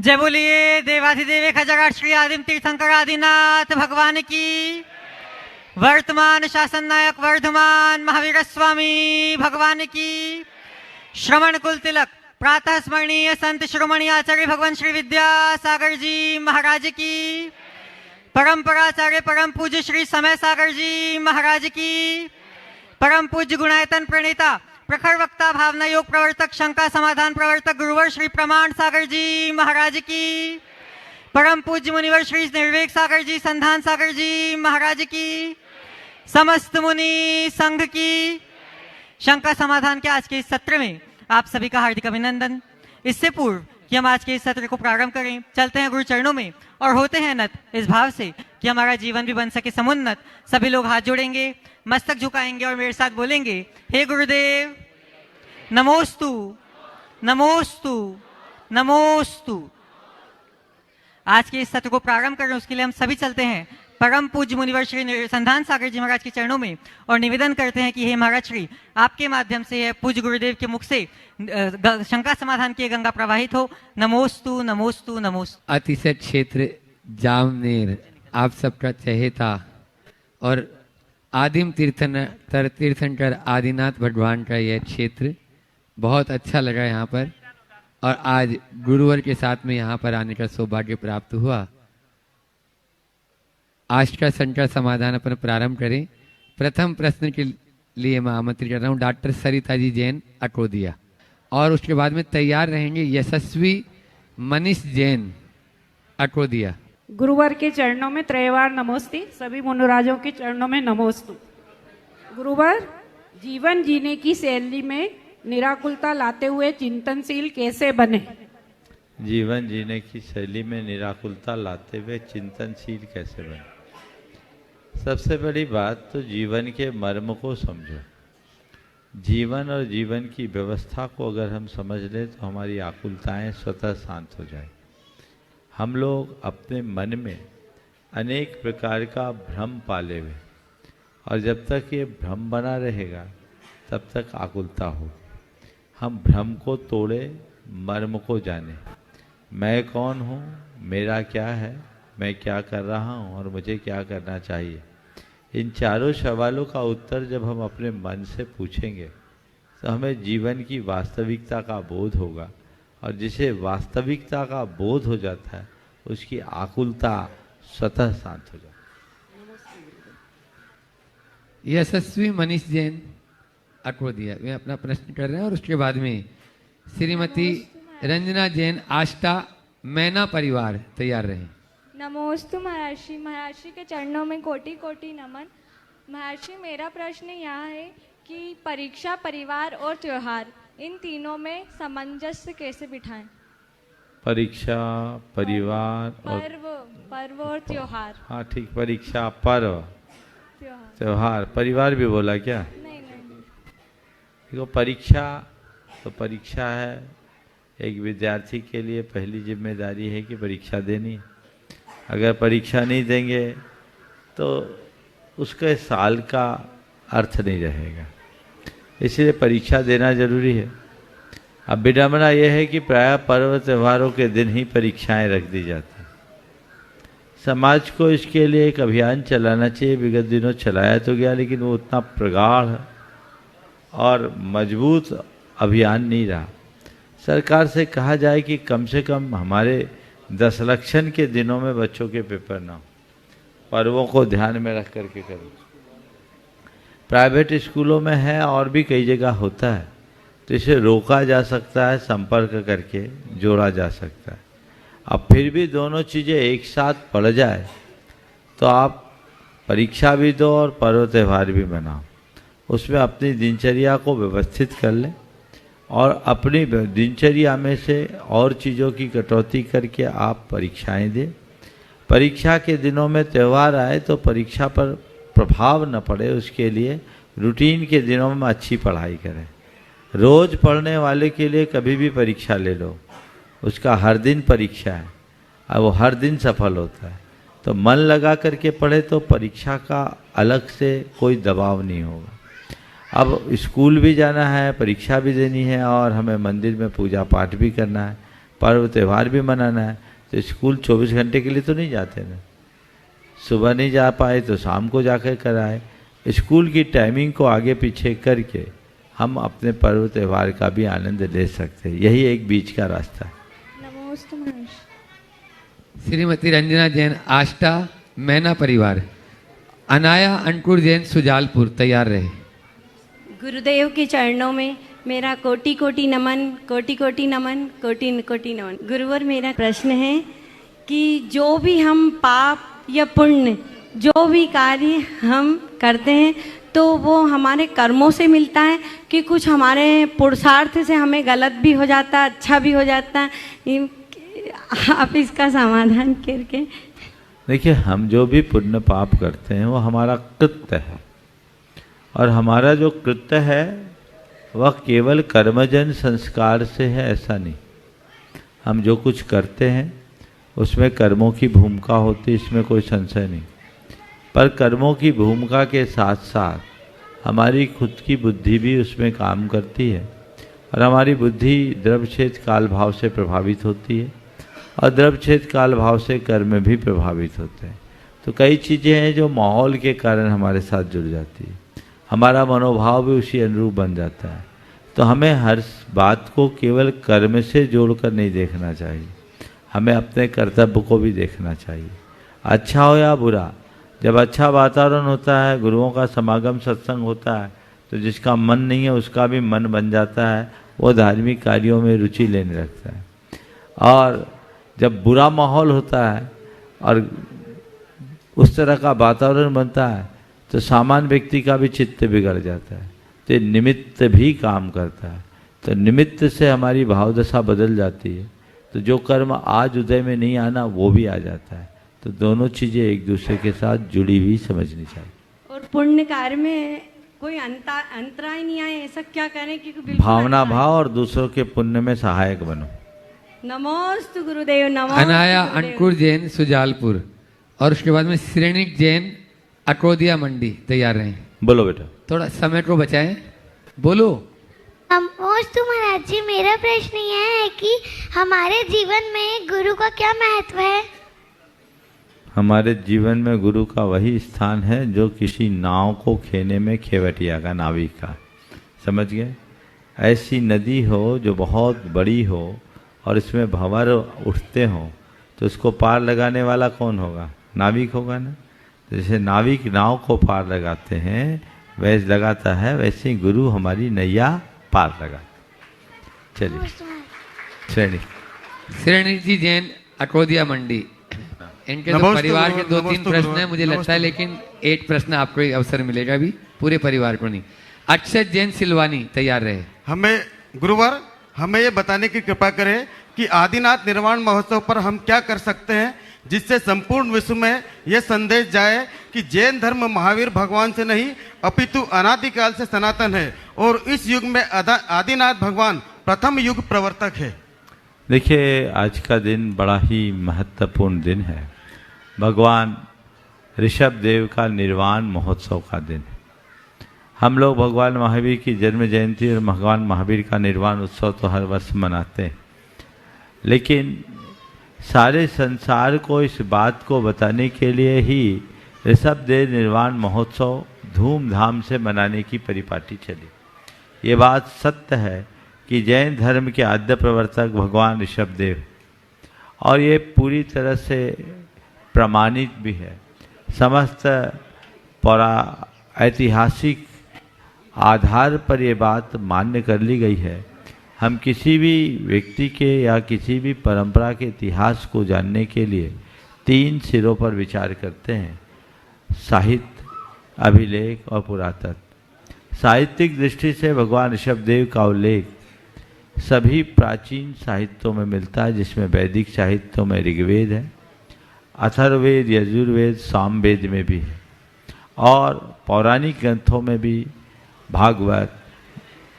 जय बोलिए देवाधिदेव खजगाट श्री आदिम तीर्थंकर आदिनाथ भगवान की। वर्तमान शासन नायक वर्धमान महावीर स्वामी भगवान की। श्रवण कुल तिलक प्रातः स्मरणीय संत शिरोमणि आचार्य भगवान श्री विद्यासागर जी महाराज की। परंपराचार्य परम पूज्य श्री समय सागर जी महाराज की। परम पूज्य गुणायतन प्रणेता प्रखर वक्ता भावना योग प्रवर्तक शंका समाधान प्रवर्तक गुरुवर श्री प्रमाण सागर जी महाराज की। परम पूज्य मुनिवर श्री निर्वेक सागर जी संधान सागर जी महाराज की। समस्त मुनि संघ की। शंका समाधान के आज के इस सत्र में आप सभी का हार्दिक अभिनंदन। इससे पूर्व कि हम आज के इस सत्र को प्रारंभ करें, चलते हैं गुरु चरणों में और होते हैं नत इस भाव से कि हमारा जीवन भी बन सके समुन्नत। सभी लोग हाथ जोड़ेंगे, मस्तक झुकाएंगे और मेरे साथ बोलेंगे, हे गुरुदेव नमोस्तु नमोस्तु नमोस्तु। आज के इस सत्र को प्रारंभ करें उसके लिए हम सभी चलते हैं परम पूज्य मुनिवर श्री संधान सागर जी महाराज के चरणों में और निवेदन करते हैं कि हे महाराज श्री, आपके माध्यम से पूज्य गुरुदेव के मुख से शंका समाधान की गंगा प्रवाहित हो। नमोस्तु नमोस्तु नमोस्तु। अतिशय क्षेत्र जामनेर आप सबका चहेता और आदिम तीर्थंकर आदिनाथ भगवान का यह क्षेत्र बहुत अच्छा लगा यहाँ पर, और आज गुरुवर के साथ में यहाँ पर आने का सौभाग्य प्राप्त हुआ। आज का शंका समाधान अपन प्रारंभ करें। प्रथम प्रश्न के लिए मैं आमंत्रित कर रहा हूँ डॉक्टर सरिता जी जैन अकोदिया, और उसके बाद में तैयार रहेंगे यशस्वी मनीष जैन अकोदिया। गुरुवर के चरणों में त्रयवार नमोस्ते, सभी मुनुराजों के चरणों में नमोस्तु। गुरुवर, जीवन जीने की शैली में निराकुलता लाते हुए चिंतनशील कैसे बने? जीवन जीने की शैली में निराकुलता लाते हुए चिंतनशील कैसे बने? सबसे बड़ी बात तो जीवन के मर्म को समझो। जीवन और जीवन की व्यवस्था को अगर हम समझ लें तो हमारी आकुलताएं स्वतः शांत हो जाए। हम लोग अपने मन में अनेक प्रकार का भ्रम पाले हुए, और जब तक ये भ्रम बना रहेगा तब तक आकुलता होगी। हम भ्रम को तोड़े, मर्म को जाने। मैं कौन हूँ, मेरा क्या है, मैं क्या कर रहा हूँ और मुझे क्या करना चाहिए। इन चारों सवालों का उत्तर जब हम अपने मन से पूछेंगे तो हमें जीवन की वास्तविकता का बोध होगा, और जिसे वास्तविकता का बोध हो जाता है उसकी आकुलता स्वतः शांत हो जाती है। यशस्वी मनीष जैन अकोदिया वे अपना प्रश्न कर रहे हैं, और उसके बाद में श्रीमती रंजना जैन आष्टा मैना परिवार तैयार रहे। नमोस्तु महर्षि। महर्षि के चरणों में कोटि कोटि नमन। महर्षि, मेरा प्रश्न यहाँ है कि परीक्षा, परिवार और त्योहार, इन तीनों में सामंजस्य कैसे बिठाएं? परीक्षा, परिवार और पर्व और त्योहार। हाँ ठीक, परीक्षा, पर्व, त्योहार। त्योहार, परिवार भी बोला क्या? नहीं। देखो, परीक्षा तो परीक्षा है। एक विद्यार्थी के लिए पहली जिम्मेदारी है कि परीक्षा देनी है। अगर परीक्षा नहीं देंगे तो उसके साल का अर्थ नहीं रहेगा, इसलिए परीक्षा देना जरूरी है। अब विडंबना यह है कि प्रायः पर्व त्योहारों के दिन ही परीक्षाएं रख दी जाती हैं। समाज को इसके लिए एक अभियान चलाना चाहिए। विगत दिनों चलाया तो गया, लेकिन वो उतना प्रगाढ़ और मजबूत अभियान नहीं रहा। सरकार से कहा जाए कि कम से कम हमारे 10 लक्षण के दिनों में बच्चों के पेपर ना हो, पर्वों को ध्यान में रख करके करो। प्राइवेट स्कूलों में है और भी कई जगह होता है, तो इसे रोका जा सकता है, संपर्क करके जोड़ा जा सकता है। अब फिर भी दोनों चीज़ें एक साथ पड़ जाए तो आप परीक्षा भी दो और पर्व त्यौहार भी मनाओ। उसमें अपनी दिनचर्या को व्यवस्थित कर लें और अपनी दिनचर्या में से और चीज़ों की कटौती करके आप परीक्षाएं दें। परीक्षा के दिनों में त्यौहार आए तो परीक्षा पर प्रभाव न पड़े, उसके लिए रूटीन के दिनों में अच्छी पढ़ाई करें। रोज़ पढ़ने वाले के लिए कभी भी परीक्षा ले लो, उसका हर दिन परीक्षा है और वो हर दिन सफल होता है। तो मन लगा करके पढ़े तो परीक्षा का अलग से कोई दबाव नहीं होगा। अब स्कूल भी जाना है, परीक्षा भी देनी है और हमें मंदिर में पूजा पाठ भी करना है, पर्व त्यौहार भी मनाना है, तो स्कूल 24 घंटे के लिए तो नहीं जाते ना। सुबह नहीं जा पाए तो शाम को जाकर कराए। स्कूल की टाइमिंग को आगे पीछे करके हम अपने पर्व त्यौहार का भी आनंद ले सकते हैं। यही एक बीच का रास्ता है। नमोस्तु महर्षि। श्रीमती रंजना जैन आष्टा मैना परिवार। अनाया अंकुर जैन सुजालपुर तैयार रहे। गुरुदेव के चरणों में मेरा कोटि कोटि नमन, कोटि कोटि नमन, कोटि कोटि नमन। गुरुवर, मेरा प्रश्न है कि जो भी हम पाप या पुण्य, जो भी कार्य हम करते हैं, तो वो हमारे कर्मों से मिलता है कि कुछ हमारे पुरुषार्थ से हमें गलत भी हो जाता है, अच्छा भी हो जाता है? आप इसका समाधान करके। देखिए, हम जो भी पुण्य पाप करते हैं वो हमारा कृत्य है, और हमारा जो कृत्य है वह केवल कर्मजन संस्कार से है, ऐसा नहीं। हम जो कुछ करते हैं उसमें कर्मों की भूमिका होती है, इसमें कोई संशय नहीं। पर कर्मों की भूमिका के साथ साथ हमारी खुद की बुद्धि भी उसमें काम करती है, और हमारी बुद्धि द्रव्यक्षेत्र काल भाव से प्रभावित होती है, और द्रव्यक्षेत्र काल भाव से कर्म भी प्रभावित होते हैं। तो कई चीज़ें हैं जो माहौल के कारण हमारे साथ जुड़ जाती है, हमारा मनोभाव भी उसी अनुरूप बन जाता है। तो हमें हर बात को केवल कर्म से जोड़कर नहीं देखना चाहिए, हमें अपने कर्तव्य को भी देखना चाहिए। अच्छा हो या बुरा, जब अच्छा वातावरण होता है, गुरुओं का समागम सत्संग होता है, तो जिसका मन नहीं है उसका भी मन बन जाता है, वो धार्मिक कार्यों में रुचि लेने लगता है। और जब बुरा माहौल होता है और उस तरह का वातावरण बनता है, तो सामान्य व्यक्ति का भी चित्त बिगड़ जाता है। तो निमित्त भी काम करता है, तो निमित्त से हमारी भावदशा बदल जाती है। तो जो कर्म आज उदय में नहीं आना वो भी आ जाता है। तो दोनों चीज़ें एक दूसरे के साथ जुड़ी हुई समझनी चाहिए। और पुण्य कार्य में कोई अंतराय नहीं आए, ऐसा क्या करें कि बिल्कुल भावना भाव और दूसरों के पुण्य में सहायक बनो। नमोस्तु गुरुदेव। नमो अनाया अंकुर जैन सुजालपुर, और उसके बाद में श्रेणिक जैन अकोदिया मंडी तैयार रहे। बोलो बेटा। थोड़ा समय को बचाएं, बोलो। नमोस्तु महाराज जी, मेरा प्रश्न यह है कि हमारे जीवन में गुरु का क्या महत्व है? हमारे जीवन में गुरु का वही स्थान है जो किसी नाव को खेने में खेवटिया का, नाविक का। समझ गए? ऐसी नदी हो जो बहुत बड़ी हो और इसमें भंवर उठते हों, तो उसको पार लगाने वाला कौन होगा? नाविक होगा ना। जैसे नाविक नाव को पार लगाते हैं, वैसे लगाता है, वैसे ही गुरु हमारी नैया पार लगा। चलिए, श्रेणी जी जैन अकोदिया मंडी। इनके तो परिवार के 2-3 प्रश्न हैं मुझे लगता है, लेकिन एक प्रश्न आपको अवसर मिलेगा भी, पूरे परिवार को नहीं। अक्षत जैन सिलवानी तैयार रहे। हमें गुरुवर, हमें ये बताने की कृपा करें कि आदिनाथ निर्वाण महोत्सव पर हम क्या कर सकते हैं जिससे संपूर्ण विश्व में यह संदेश जाए कि जैन धर्म महावीर भगवान से नहीं अपितु अनादिकाल से सनातन है, और इस युग में आदिनाथ भगवान प्रथम युग प्रवर्तक है। देखिए, आज का दिन बड़ा ही महत्वपूर्ण दिन है। भगवान ऋषभ देव का निर्वाण महोत्सव का दिन। हम लोग भगवान महावीर की जन्म जयंती और भगवान महावीर का निर्वाण उत्सव तो हर वर्ष मनाते हैं, लेकिन सारे संसार को इस बात को बताने के लिए ही ऋषभ देव निर्वाण महोत्सव धूमधाम से मनाने की परिपाटी चली। ये बात सत्य है कि जैन धर्म के आद्य प्रवर्तक भगवान ऋषभ देव, और ये पूरी तरह से प्रमाणित भी है। समस्त ऐतिहासिक आधार पर ये बात मान्य कर ली गई है। हम किसी भी व्यक्ति के या किसी भी परंपरा के इतिहास को जानने के लिए 3 सिरों पर विचार करते हैं: साहित्य, अभिलेख और पुरातत्व। साहित्यिक दृष्टि से भगवान ऋषभदेव का उल्लेख सभी प्राचीन साहित्यों में मिलता है, जिसमें वैदिक साहित्यों में ऋग्वेद है, अथर्ववेद, यजुर्वेद, सामवेद में भी है, और पौराणिक ग्रंथों में भी भागवत,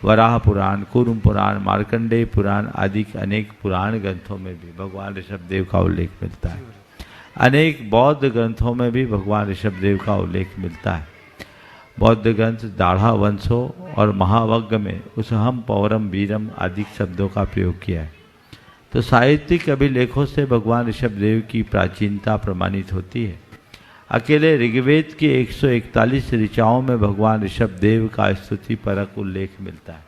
वराह पुराण, कूर्म पुराण, मार्कंडेय पुराण आदि अनेक पुराण ग्रंथों में भी भगवान ऋषभदेव का उल्लेख मिलता है। अनेक बौद्ध ग्रंथों में भी भगवान ऋषभदेव का उल्लेख मिलता है। बौद्ध ग्रंथ दाढ़ा वंशों और महावग्ग में उसहम पौरम वीरम आदि शब्दों का प्रयोग किया है। तो साहित्यिक अभिलेखों से भगवान ऋषभदेव की प्राचीनता प्रमाणित होती है। अकेले ऋग्वेद की 141 ऋचाओं में भगवान ऋषभदेव का स्तुति परक उल्लेख मिलता है।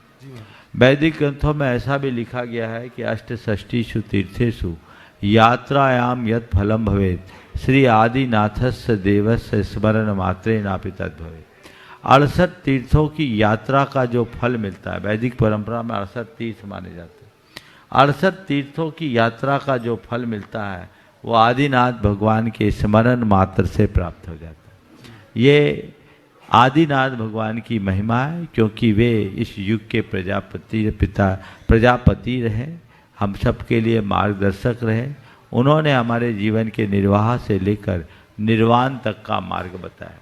वैदिक ग्रंथों में ऐसा भी लिखा गया है कि अष्टषष्टिषु तीर्थेषु यात्रायाम यत् फलम भवेत् श्री आदिनाथस्य देवस्य स्मरण मात्रे नापि तद्भवेत्। 68 तीर्थों की यात्रा का जो फल मिलता है, वैदिक परंपरा में 68 तीर्थ माने जाते हैं, 68 तीर्थों की यात्रा का जो फल मिलता है वो आदिनाथ भगवान के स्मरण मात्र से प्राप्त हो जाता है। ये आदिनाथ भगवान की महिमा है, क्योंकि वे इस युग के प्रजापति रहे, हम सब के लिए मार्गदर्शक रहे। उन्होंने हमारे जीवन के निर्वाह से लेकर निर्वाण तक का मार्ग बताया।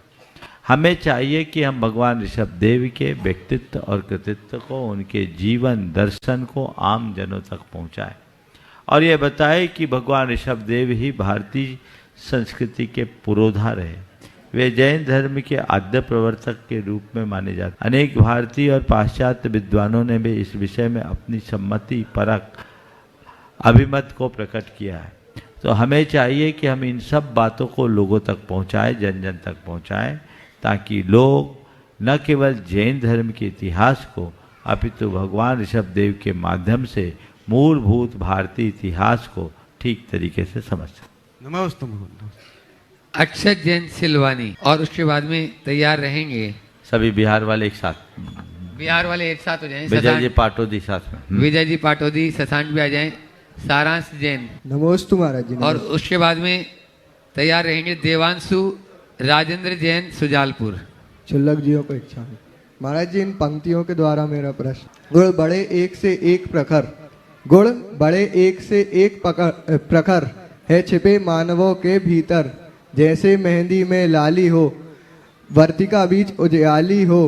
हमें चाहिए कि हम भगवान ऋषभदेव के व्यक्तित्व और कृतित्व को, उनके जीवन दर्शन को आम जनों तक पहुंचाएं और ये बताए कि भगवान ऋषभदेव ही भारतीय संस्कृति के पुरोधा रहे। वे जैन धर्म के आद्य प्रवर्तक के रूप में माने जाते। अनेक भारतीय और पाश्चात्य विद्वानों ने भी इस विषय में अपनी सम्मति परक अभिमत को प्रकट किया है। तो हमें चाहिए कि हम इन सब बातों को लोगों तक पहुंचाएं, जन जन तक पहुंचाएं, ताकि लोग न केवल जैन धर्म के इतिहास को अपितु भगवान ऋषभदेव के माध्यम से मूलभूत भारतीय इतिहास को ठीक तरीके से समझ सकें। नमस्ते। अक्षत जैन सिलवानी और उसके बाद में तैयार रहेंगे सभी बिहार वाले एक साथ, बिहार वाले एक साथ हो जाएं। विजय जी पाटोदी साथ में, विजय जी पाटोदी शशांक भी आ जाएं। सारांश जैन नमोस्तु महाराज जी। और उसके बाद में तैयार रहेंगे देवांशु राजेंद्र जैन सुजालपुर। चुल्लक जियों को इच्छा है महाराज जी। इन पंक्तियों के द्वारा मेरा प्रश्न, गुण बड़े एक से एक प्रखर, गुण बड़े एक से एक प्रखर है छिपे मानवों के भीतर, जैसे मेहंदी में लाली हो, वर्तिका बीच उजियाली हो,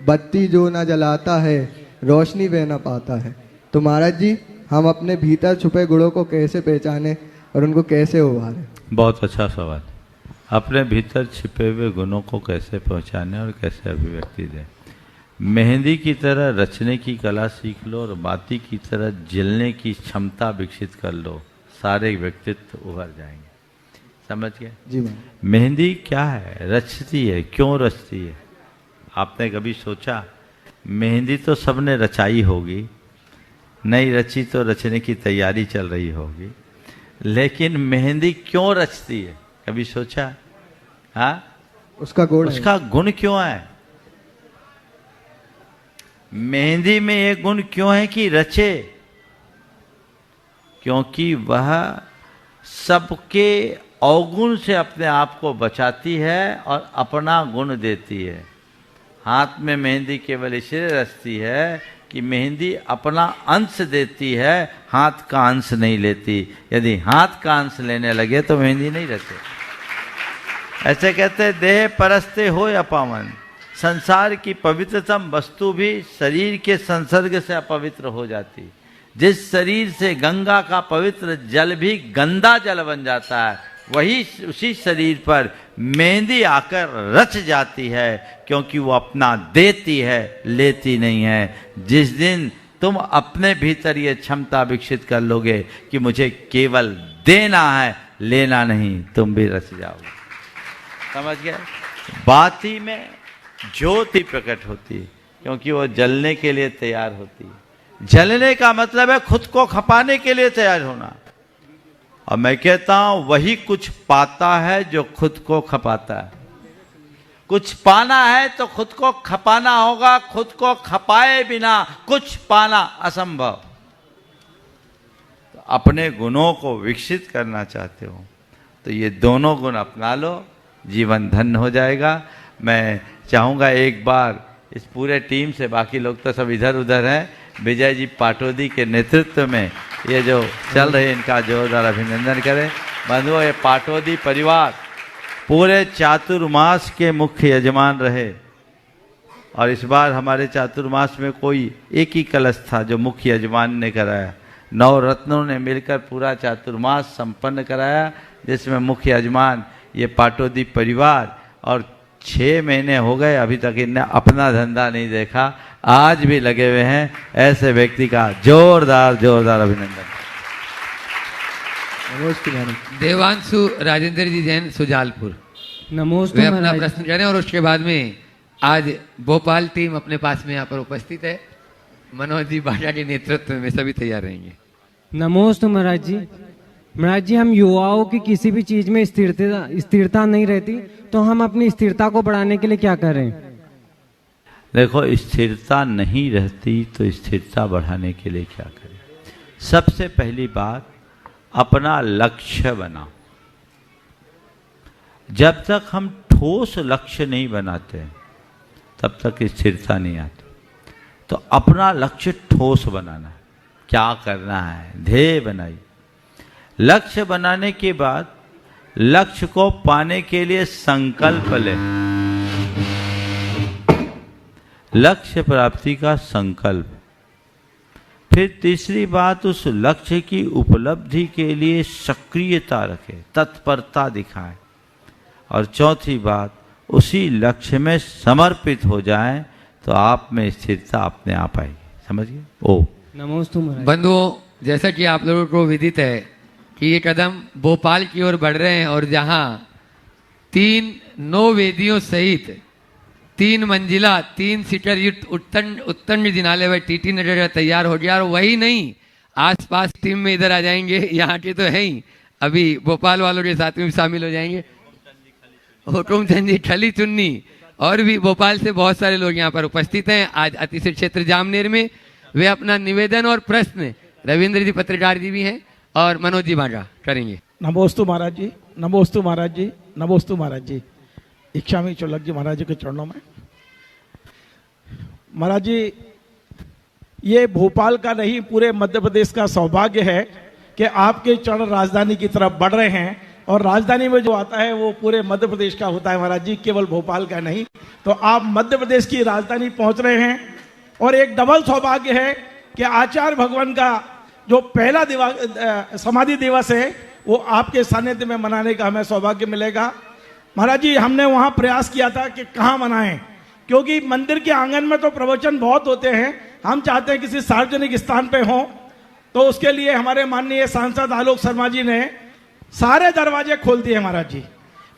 बत्ती जो न जलाता है रोशनी वह न पाता है। तो महाराज जी हम अपने भीतर छुपे गुणों को कैसे पहचाने और उनको कैसे उभारें? बहुत अच्छा सवाल। अपने भीतर छिपे हुए गुणों को कैसे पहचाने और कैसे अभिव्यक्ति दें। मेहंदी की तरह रचने की कला सीख लो और बाती की तरह जलने की क्षमता विकसित कर लो, सारे व्यक्तित्व उभर जाएंगे। समझ गए जी मैम। मेहंदी क्या है? रचती है। क्यों रचती है? आपने कभी सोचा? मेहंदी तो सबने रचाई होगी, नहीं रची तो रचने की तैयारी चल रही होगी, लेकिन मेहंदी क्यों रचती है? कभी सोचा? हाँ, उसका गुण, उसका गुण क्यों है? मेहंदी में ये गुण क्यों है कि रचे? क्योंकि वह सबके अवगुण से अपने आप को बचाती है और अपना गुण देती है। हाथ में मेहंदी केवल इसलिए रचती है कि मेहंदी अपना अंश देती है, हाथ का अंश नहीं लेती। यदि हाथ का अंश लेने लगे तो मेहंदी नहीं रचे। ऐसे कहते देह परस्ते हो या पावन, संसार की पवित्रतम वस्तु भी शरीर के संसर्ग से अपवित्र हो जाती। जिस शरीर से गंगा का पवित्र जल भी गंदा जल बन जाता है, वही उसी शरीर पर मेहंदी आकर रच जाती है, क्योंकि वो अपना देती है, लेती नहीं है। जिस दिन तुम अपने भीतर ये क्षमता विकसित कर लोगे कि मुझे केवल देना है, लेना नहीं, तुम भी रच जाओगे। समझ गए? बाती में ज्योति प्रकट होती है, क्योंकि वो जलने के लिए तैयार होती है। जलने का मतलब है खुद को खपाने के लिए तैयार होना। और मैं कहता हूं वही कुछ पाता है जो खुद को खपाता है। कुछ पाना है तो खुद को खपाना होगा, खुद को खपाए बिना कुछ पाना असंभव। तो अपने गुणों को विकसित करना चाहते हो तो ये दोनों गुण अपना लो, जीवन धन्य हो जाएगा। मैं चाहूँगा एक बार इस पूरे टीम से, बाकी लोग तो सब इधर उधर हैं, विजय जी पाटोदी के नेतृत्व में ये जो चल रहे इनका जोरदार अभिनंदन करें। बंधुओं, ये पाटोदी परिवार पूरे चातुर्मास के मुख्य यजमान रहे और इस बार हमारे चातुर्मास में कोई एक ही कलश था जो मुख्य यजमान ने कराया। 9 रत्नों ने मिलकर पूरा चातुर्मास संपन्न कराया, जिसमें मुख्य यजमान ये पाटोदी परिवार, और 6 महीने हो गए अभी तक इनने अपना धंधा नहीं देखा, आज भी लगे हुए हैं। ऐसे व्यक्ति का जोरदार जोरदार अभिनंदन। नमोस्तु महाराज। देवांशु राजेंद्र जी जैन सुजालपुर, नमोस्तु वे अपना महाराज। प्रश्न करें और उसके बाद में आज भोपाल टीम अपने पास में यहाँ पर उपस्थित है, मनोज जी बाजा के नेतृत्व में सभी तैयार रहेंगे। नमोस्तु महाराज जी। महाराज जी, हम युवाओं की किसी भी चीज में स्थिरता नहीं रहती, तो हम अपनी स्थिरता को बढ़ाने के लिए क्या करें? देखो, स्थिरता नहीं रहती तो स्थिरता बढ़ाने के लिए क्या करें? सबसे पहली बात, अपना लक्ष्य बनाओ। जब तक हम ठोस लक्ष्य नहीं बनाते तब तक स्थिरता नहीं आती। तो अपना लक्ष्य ठोस बनाना है, क्या करना है, ध्येय बनाइए। लक्ष्य बनाने के बाद लक्ष्य को पाने के लिए संकल्प लें, लक्ष्य प्राप्ति का संकल्प। फिर तीसरी बात, उस लक्ष्य की उपलब्धि के लिए सक्रियता रखें, तत्परता दिखाएं। और चौथी बात, उसी लक्ष्य में समर्पित हो जाएं तो आप में स्थिरता अपने आप आएगी। समझिए। ओ नमोस्तु महाराज। बंधुओं, जैसा कि आप लोगों को विदित है कि ये कदम भोपाल की ओर बढ़ रहे हैं और जहां 3 नौ वेदियों सहित 3 मंजिला 3 सीटर युक्त उत्तंड जिनालय व टीटी नगर तैयार हो गया। और वही नहीं, आसपास टीम में इधर आ जाएंगे, यहाँ के तो है ही, अभी भोपाल वालों के साथ में भी शामिल हो जाएंगे। हुकुम चंद जी, खली चुन्नी और भी भोपाल से बहुत सारे लोग यहाँ पर उपस्थित हैं आज अतिशय क्षेत्र जामनेर में। वे अपना निवेदन और प्रश्न, रविंद्र जी पत्रकार जी भी हैं और मनोज जी बागा करेंगे। नमोस्तु महाराज जी, नमोस्तु महाराज जी, नमोस्तु महाराज जी। इच्छामी चोलक जी महाराज जी के चरणों में। महाराज जी, ये भोपाल का नहीं पूरे मध्य प्रदेश का सौभाग्य है कि आपके चरण राजधानी की तरफ बढ़ रहे हैं, और राजधानी में जो आता है वो पूरे मध्य प्रदेश का होता है महाराज जी, केवल भोपाल का नहीं। तो आप मध्य प्रदेश की राजधानी पहुंच रहे हैं, और एक डबल सौभाग्य है कि आचार्य भगवान का जो पहला समाधि दिवस है वो आपके सानिध्य में मनाने का हमें सौभाग्य मिलेगा। महाराज जी, हमने वहाँ प्रयास किया था कि कहाँ मनाएं, क्योंकि मंदिर के आंगन में तो प्रवचन बहुत होते हैं, हम चाहते हैं किसी सार्वजनिक स्थान पे हों। तो उसके लिए हमारे माननीय सांसद आलोक शर्मा जी ने सारे दरवाजे खोल दिए महाराज जी।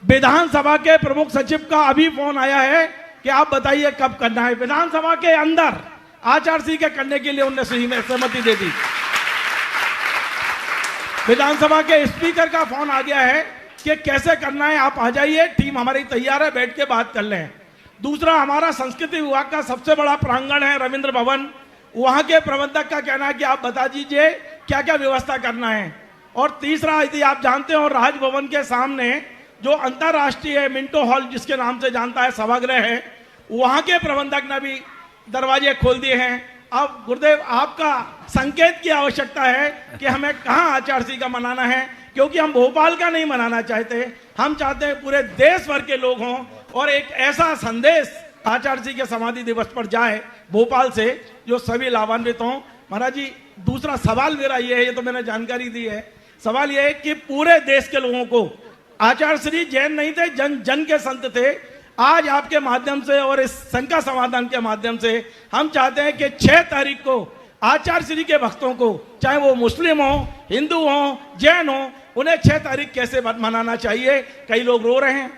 विधानसभा के प्रमुख सचिव का अभी फोन आया है कि आप बताइए कब करना है। विधानसभा के अंदर आचार के करने के लिए उन्होंने सहमति दे दी। विधानसभा के स्पीकर का फोन आ गया है कि कैसे करना है, आप आ जाइए, टीम हमारी तैयार है, बैठ के बात कर लें। दूसरा, हमारा संस्कृति विभाग का सबसे बड़ा प्रांगण है रविंद्र भवन, वहां के प्रबंधक का कहना है कि आप बता दीजिए क्या क्या व्यवस्था करना है। और तीसरा, यदि आप जानते हो, राजभवन के सामने जो अंतर्राष्ट्रीय मिंटो हॉल जिसके नाम से जानता है सभागृह है, वहां के प्रबंधक ने भी दरवाजे खोल दिए हैं। अब गुरुदेव, आपका संकेत की आवश्यकता है कि हमें कहाँ आचार का मनाना है, क्योंकि हम भोपाल का नहीं मनाना चाहते, हम चाहते हैं पूरे देश भर के लोग हों और एक ऐसा संदेश आचार्य जी के समाधि दिवस पर जाए भोपाल से जो सभी लाभान्वित हों। महाराज जी, दूसरा सवाल मेरा ये है, ये तो मैंने जानकारी दी है, सवाल ये है कि पूरे देश के लोगों को, आचार्य श्री जैन नहीं थे, जन जन के संत थे, आज आपके माध्यम से और इस शंका समाधान के माध्यम से हम चाहते हैं कि 6 तारीख को आचार्य श्री के भक्तों को, चाहे वो मुस्लिम हो, हिंदू हो, जैन हो, उन्हें 6 तारीख कैसे मनाना चाहिए। कई लोग रो रहे हैं,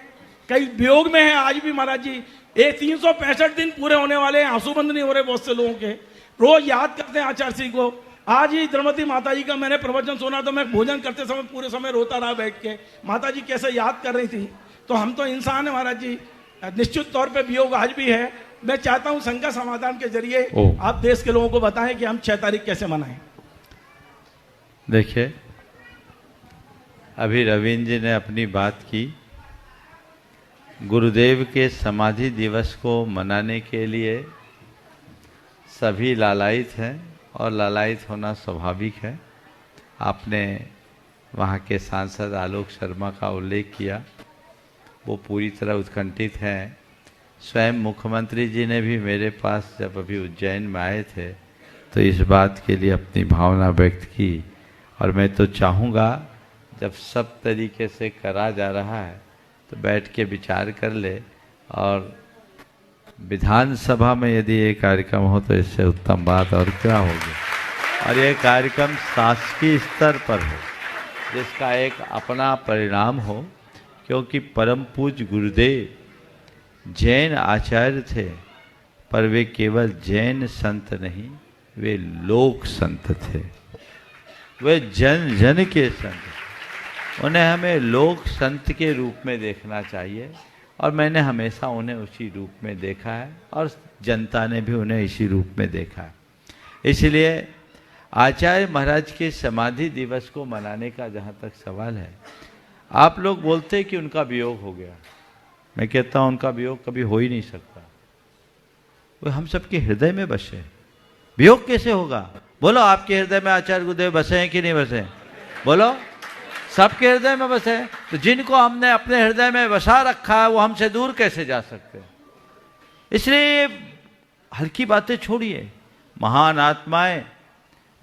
कई वियोग में हैं आज भी महाराज जी। ये 365 दिन पूरे होने वाले हैं, आंसूबंद नहीं हो रहे बहुत से लोगों के, रोज याद करते हैं आचार्य श्री को। आज ही द्रौपदी माता जी का मैंने प्रवचन सुना तो मैं भोजन करते समय पूरे समय रोता रहा बैठ के, माता जी कैसे याद कर रही थी। तो हम तो इंसान है महाराज जी, निश्चित तौर पे वियोग आज भी है। मैं चाहता हूं शंका समाधान के जरिए आप देश के लोगों को बताएं कि हम 6 तारीख कैसे मनाएं। देखिए, अभी रविंद्र जी ने अपनी बात की, गुरुदेव के समाधि दिवस को मनाने के लिए सभी लालायित हैं और लालायित होना स्वाभाविक है। आपने वहाँ के सांसद आलोक शर्मा का उल्लेख किया, वो पूरी तरह उत्कंठित हैं। स्वयं मुख्यमंत्री जी ने भी मेरे पास जब अभी उज्जैन में आए थे तो इस बात के लिए अपनी भावना व्यक्त की। और मैं तो चाहूँगा जब सब तरीके से करा जा रहा है तो बैठ के विचार कर ले, और विधानसभा में यदि ये कार्यक्रम हो तो इससे उत्तम बात और क्या होगी। और ये कार्यक्रम शासकीय स्तर पर हो, जिसका एक अपना परिणाम हो, क्योंकि परम पूज्य गुरुदेव जैन आचार्य थे, पर वे केवल जैन संत नहीं, वे लोक संत थे, वे जन जन के संत। उन्हें हमें लोक संत के रूप में देखना चाहिए, और मैंने हमेशा उन्हें उसी रूप में देखा है, और जनता ने भी उन्हें इसी रूप में देखा है। इसलिए आचार्य महाराज के समाधि दिवस को मनाने का जहाँ तक सवाल है, आप लोग बोलते हैं कि उनका वियोग हो गया। मैं कहता हूँ उनका वियोग कभी हो ही नहीं सकता। वो हम सबके हृदय में बसे, वियोग कैसे होगा? बोलो, आपके हृदय में आचार्य गुरुदेव बसे हैं कि नहीं बसे? बोलो, सबके हृदय में बसे। तो जिनको हमने अपने हृदय में बसा रखा है, वो हमसे दूर कैसे जा सकते हैं? इसलिए हल्की बातें छोड़िए। महान आत्माएं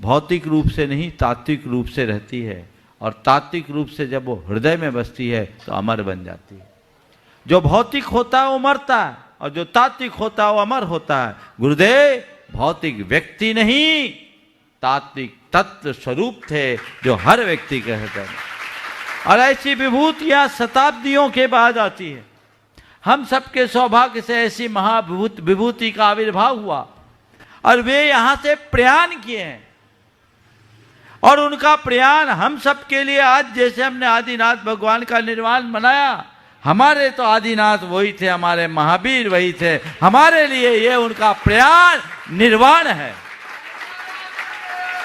भौतिक रूप से नहीं, तात्विक रूप से रहती है, और तात्विक रूप से जब वो हृदय में बसती है तो अमर बन जाती है। जो भौतिक होता है वो मरता है, और जो तात्विक होता है वो अमर होता है। गुरुदेव भौतिक व्यक्ति नहीं, तात्विक तत्व स्वरूप थे, जो हर व्यक्ति के हृदय में। और ऐसी विभूतियां शताब्दियों के बाद आती है। हम सबके सौभाग्य से ऐसी विभूति का आविर्भाव हुआ, और वे यहां से प्रयाण किए हैं, और उनका प्रयाण हम सब के लिए आज जैसे हमने आदिनाथ भगवान का निर्वाण मनाया, हमारे तो आदिनाथ वही थे, हमारे महावीर वही थे, हमारे लिए ये उनका प्रयाण निर्वाण है।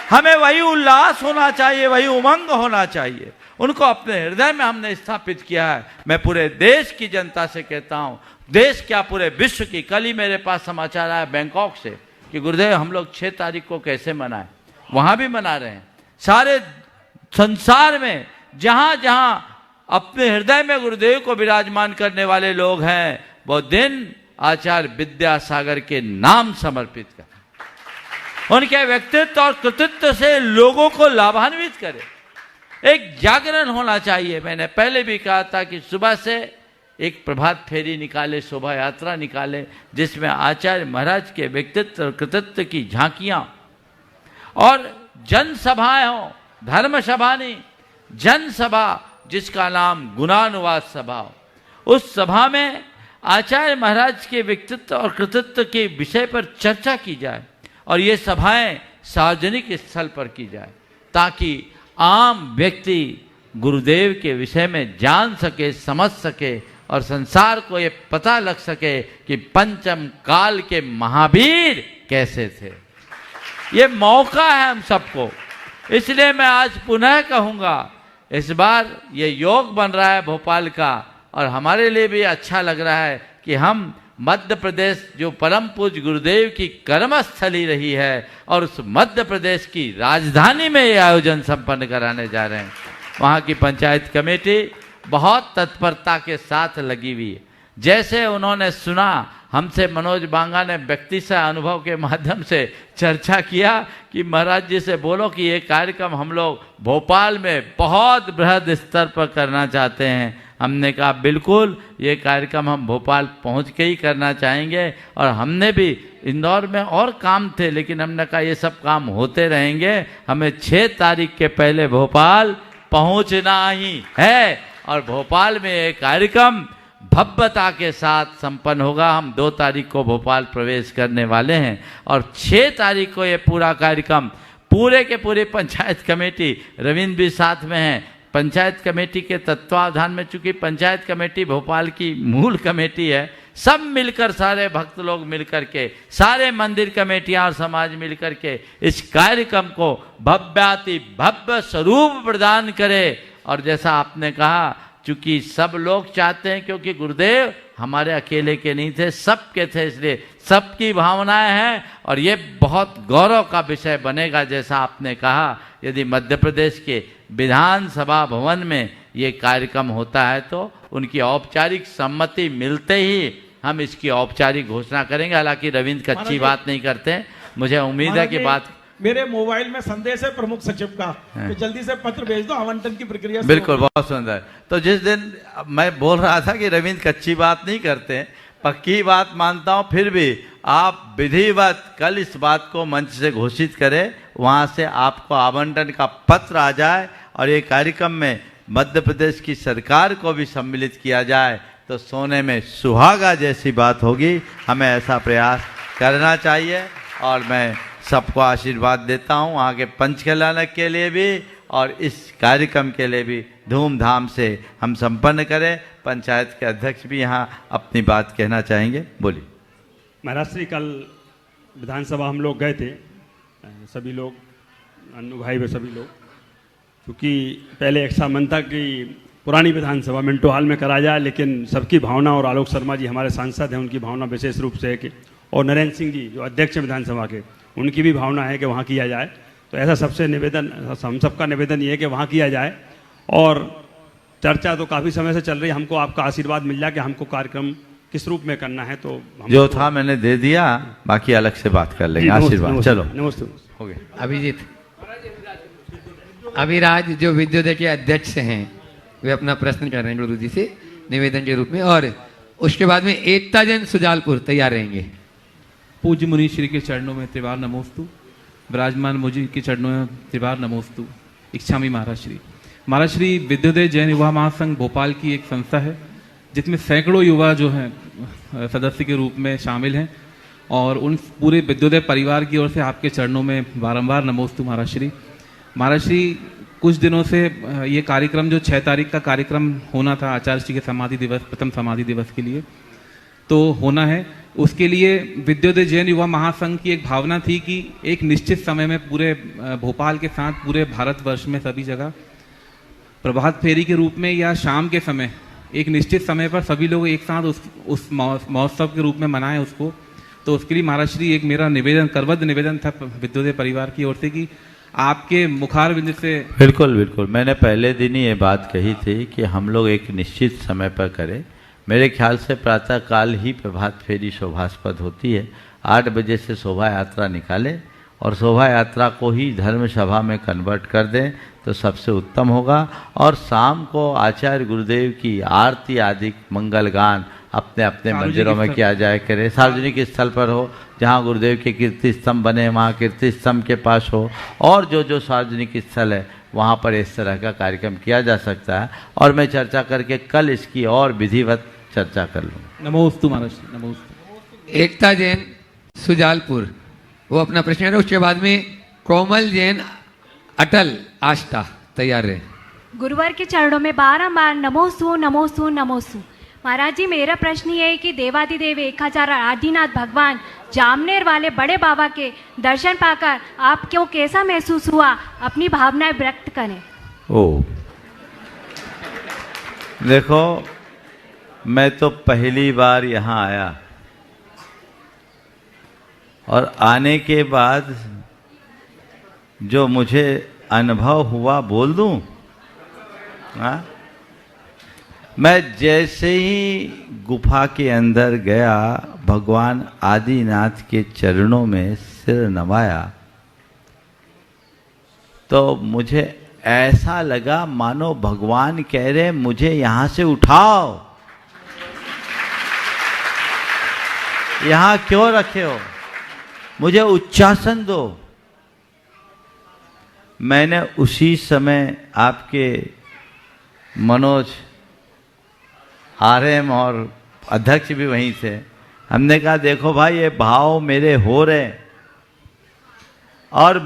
हमें वही उल्लास होना चाहिए, वही उमंग होना चाहिए। उनको अपने हृदय में हमने स्थापित किया है। मैं पूरे देश की जनता से कहता हूं, देश क्या पूरे विश्व की। कल ही मेरे पास समाचार आया बैंकॉक से कि गुरुदेव हम लोग 6 तारीख को कैसे मनाएं। वहां भी मना रहे हैं। सारे संसार में जहां जहां अपने हृदय में गुरुदेव को विराजमान करने वाले लोग हैं, वो दिन आचार्य विद्यासागर के नाम समर्पित करें, उनके व्यक्तित्व और कृतित्व से लोगों को लाभान्वित करें। एक जागरण होना चाहिए। मैंने पहले भी कहा था कि सुबह से एक प्रभात फेरी निकाले, शोभा यात्रा निकाले, जिसमें आचार्य महाराज के व्यक्तित्व और कृतित्व की झांकियां और जनसभाएं हों। धर्म सभा नहीं, जनसभा, जिसका नाम गुणानुवाद सभा हो। उस सभा में आचार्य महाराज के व्यक्तित्व और कृतित्व के विषय पर चर्चा की जाए, और ये सभाएं सार्वजनिक स्थल पर की जाए, ताकि आम व्यक्ति गुरुदेव के विषय में जान सके, समझ सके, और संसार को ये पता लग सके कि पंचम काल के महावीर कैसे थे। ये मौका है हम सबको। इसलिए मैं आज पुनः कहूँगा, इस बार ये योग बन रहा है भोपाल का, और हमारे लिए भी अच्छा लग रहा है कि हम मध्य प्रदेश, जो परम पूज्य गुरुदेव की कर्मस्थली रही है, और उस मध्य प्रदेश की राजधानी में ये आयोजन संपन्न कराने जा रहे हैं। वहाँ की पंचायत कमेटी बहुत तत्परता के साथ लगी हुई है। जैसे उन्होंने सुना, हमसे मनोज बांगा ने व्यक्ति से अनुभव के माध्यम से चर्चा किया कि महाराज जी से बोलो कि ये कार्यक्रम हम लोग भोपाल में बहुत बृहद स्तर पर करना चाहते हैं। हमने कहा बिल्कुल, ये कार्यक्रम हम भोपाल पहुंच के ही करना चाहेंगे, और हमने भी इंदौर में और काम थे, लेकिन हमने कहा ये सब काम होते रहेंगे, हमें 6 तारीख के पहले भोपाल पहुंचना ही है, और भोपाल में ये कार्यक्रम भव्यता के साथ संपन्न होगा। हम 2 तारीख को भोपाल प्रवेश करने वाले हैं, और 6 तारीख को ये पूरा कार्यक्रम पूरे के पूरे पंचायत कमेटी, रविंद्र भी साथ में हैं, पंचायत कमेटी के तत्वावधान में, चूंकि पंचायत कमेटी भोपाल की मूल कमेटी है, सब मिलकर, सारे भक्त लोग मिलकर के, सारे मंदिर कमेटियां और समाज मिलकर के इस कार्यक्रम को भव्याति भव्य स्वरूप प्रदान करे। और जैसा आपने कहा, चूंकि सब लोग चाहते हैं, क्योंकि गुरुदेव हमारे अकेले के नहीं थे, सबके थे, इसलिए सबकी भावनाएं हैं, और ये बहुत गौरव का विषय बनेगा। जैसा आपने कहा, यदि मध्य प्रदेश के विधानसभा भवन में ये कार्यक्रम होता है तो उनकी औपचारिक सम्मति मिलते ही हम इसकी औपचारिक घोषणा करेंगे। हालांकि रविंद्र कच्ची बात नहीं करते, मुझे उम्मीद है कि बात। मेरे मोबाइल में संदेश है प्रमुख सचिव का, तो जल्दी से पत्र भेज दो, आवंटन की प्रक्रिया। बिल्कुल, बहुत सुंदर। तो जिस दिन मैं बोल रहा था कि रविंद्र कच्ची बात नहीं करते, पक्की बात मानता हूं, फिर भी आप विधिवत कल इस बात को मंच से घोषित करें, वहां से आपको आवंटन का पत्र आ जाए, और ये कार्यक्रम में मध्य प्रदेश की सरकार को भी सम्मिलित किया जाए तो सोने में सुहागा जैसी बात होगी। हमें ऐसा प्रयास करना चाहिए और मैं सबको आशीर्वाद देता हूँ आगे पंचकल्याणक के लिए भी और इस कार्यक्रम के लिए भी धूमधाम से हम संपन्न करें। पंचायत के अध्यक्ष भी यहाँ अपनी बात कहना चाहेंगे, बोलिए। महाराज श्री कल विधानसभा हम लोग गए थे, सभी लोग, अन्नू भाई व सभी लोग, क्योंकि पहले इच्छा मन था कि पुरानी विधानसभा मिंटो हॉल में करा जाए, लेकिन सबकी भावना और आलोक शर्मा जी हमारे सांसद हैं, उनकी भावना विशेष रूप से है कि, और नरेंद्र सिंह जी जो अध्यक्ष हैं विधानसभा के, उनकी भी भावना है कि वहाँ किया जाए। तो ऐसा सबसे निवेदन, हम सबका निवेदन ये है कि वहाँ किया जाए। और चर्चा तो काफ़ी समय से चल रही है, हमको आपका आशीर्वाद मिल जाए कि हमको कार्यक्रम किस रूप में करना है। तो जो था मैंने दे दिया, बाकी अलग से बात कर लेंगे। आशीर्वाद। चलो, नमस्ते। हो गया। अभिजीत, अभिराज जो विद्योदय के अध्यक्ष हैं वे अपना प्रश्न कर रहे हैं गुरु जी से निवेदन के रूप में, और उसके बाद में एकता जैन सुजालपुर तैयार रहेंगे। पूज्य मुनि श्री के चरणों में त्रिवार नमोस्तु, विराजमान मुझी के चरणों में त्रिवार नमोस्तु। इच्छामी महाराज श्री। महाराज श्री विद्योदय जैन युवा महासंघ भोपाल की एक संस्था है जिसमें सैकड़ों युवा जो हैं सदस्य के रूप में शामिल हैं, और उन पूरे विद्योदय परिवार की ओर से आपके चरणों में बारंबार नमोस्तु महाराज श्री। महाराज श्री, कुछ दिनों से ये कार्यक्रम जो 6 तारीख का कार्यक्रम होना था आचार्य श्री के समाधि दिवस, प्रथम समाधि दिवस के लिए, तो होना है, उसके लिए विद्योदय जैन युवा महासंघ की एक भावना थी कि एक निश्चित समय में पूरे भोपाल के साथ पूरे भारतवर्ष में सभी जगह प्रभात फेरी के रूप में या शाम के समय एक निश्चित समय पर सभी लोग एक साथ उस महोत्सव के रूप में मनाएं उसको। तो उसके लिए महाराज श्री एक मेरा निवेदन, करबद्ध निवेदन था विद्योदय परिवार की ओर से कि आपके मुखार बिंद से। बिल्कुल बिल्कुल, मैंने पहले दिन ही ये बात कही थी कि हम लोग एक निश्चित समय पर करें। मेरे ख्याल से प्रातः काल ही प्रभात फेरी शोभास्पद होती है, 8 बजे से शोभा यात्रा निकालें और शोभा यात्रा को ही धर्म सभा में कन्वर्ट कर दें तो सबसे उत्तम होगा। और शाम को आचार्य गुरुदेव की आरती आदि मंगल गान अपने अपने मंदिरों में किया जाए करे, सार्वजनिक स्थल पर हो, जहाँ गुरुदेव के कीर्ति स्तंभ बने वहाँ कीर्ति स्तंभ के पास हो, और जो सार्वजनिक स्थल है वहाँ पर इस तरह का कार्यक्रम किया जा सकता है। और मैं चर्चा करके कल इसकी और विधिवत चर्चा कर लूँ। नमोस्तु महाराज, नमोस्तु। एकता जैन सुजालपुर वो अपना प्रश्न है, उसके बाद में कोमल जैन अटल आष्टा तैयार रहे। गुरुवर के चरणों में बारंबार नमोस्तु नमोस्तु नमोस्तु। महाराज जी, मेरा प्रश्न ये है कि देवादिदेव एकाचार्य आदिनाथ भगवान जामनेर वाले बड़े बाबा के दर्शन पाकर आपको कैसा महसूस हुआ, अपनी भावनाएं व्यक्त करें। ओ देखो, मैं तो पहली बार यहाँ आया और आने के बाद जो मुझे अनुभव हुआ बोल दूं। हाँ, मैं जैसे ही गुफा के अंदर गया, भगवान आदिनाथ के चरणों में सिर नवाया, तो मुझे ऐसा लगा मानो भगवान कह रहे मुझे यहां से उठाओ, यहां क्यों रखे हो, मुझे उच्चासन दो। मैंने उसी समय आपके मनोज आरएम और अध्यक्ष भी वहीं थे, हमने कहा देखो भाई ये भाव मेरे हो रहे, और